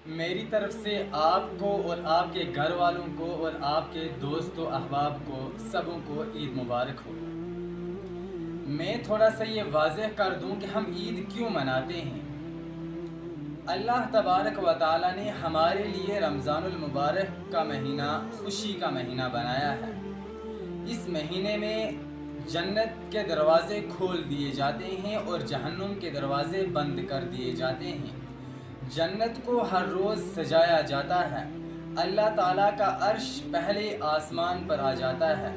میری طرف سے آپ کو اور آپ کے گھر والوں کو اور آپ کے دوست و احباب کو سبوں کو عید مبارک ہو۔ میں تھوڑا سا یہ واضح کر دوں کہ ہم عید کیوں مناتے ہیں۔ اللہ تبارک و تعالی نے ہمارے لیے رمضان المبارک کا مہینہ خوشی کا مہینہ بنایا ہے۔ اس مہینے میں جنت کے دروازے کھول دیے جاتے ہیں اور جہنم کے دروازے بند کر دیے جاتے ہیں۔ جنت کو ہر روز سجایا جاتا ہے۔ اللہ تعالیٰ کا عرش پہلے آسمان پر آ جاتا ہے۔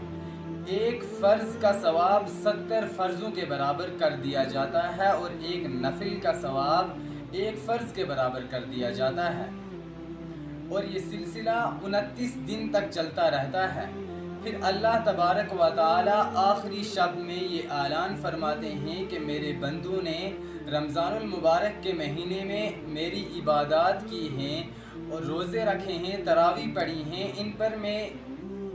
ایک فرض کا ثواب 70 فرضوں کے برابر کر دیا جاتا ہے اور ایک نفل کا ثواب ایک فرض کے برابر کر دیا جاتا ہے، اور یہ سلسلہ 29 دن تک چلتا رہتا ہے۔ پھر اللہ تبارک و تعالی آخری شب میں یہ اعلان فرماتے ہیں کہ میرے بندوں نے رمضان المبارک کے مہینے میں میری عبادات کی ہیں اور روزے رکھے ہیں، تراویح پڑھی ہیں، ان پر میں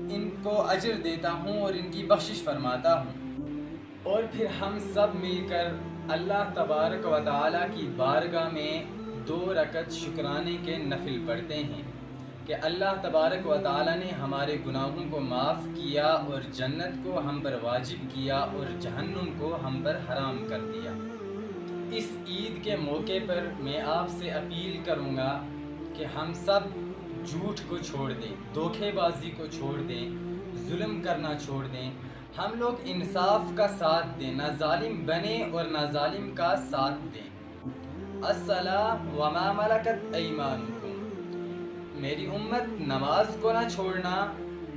ان کو اجر دیتا ہوں اور ان کی بخشش فرماتا ہوں۔ اور پھر ہم سب مل کر اللہ تبارک و تعالی کی بارگاہ میں 2 رکعت شکرانے کے نفل پڑھتے ہیں کہ اللہ تبارک و تعالی نے ہمارے گناہوں کو معاف کیا اور جنت کو ہم پر واجب کیا اور جہنم کو ہم پر حرام کر دیا۔ اس عید کے موقع پر میں آپ سے اپیل کروں گا کہ ہم سب جھوٹ کو چھوڑ دیں، دھوکے بازی کو چھوڑ دیں، ظلم کرنا چھوڑ دیں، ہم لوگ انصاف کا ساتھ دیں، نہ ظالم بنیں اور نہ ظالم کا ساتھ دیں۔ الصلاۃ وما ملکت ایمانکم، میری امت نماز کو نہ چھوڑنا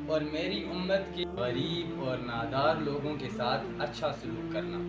اور میری امت کے غریب اور نادار لوگوں کے ساتھ اچھا سلوک کرنا۔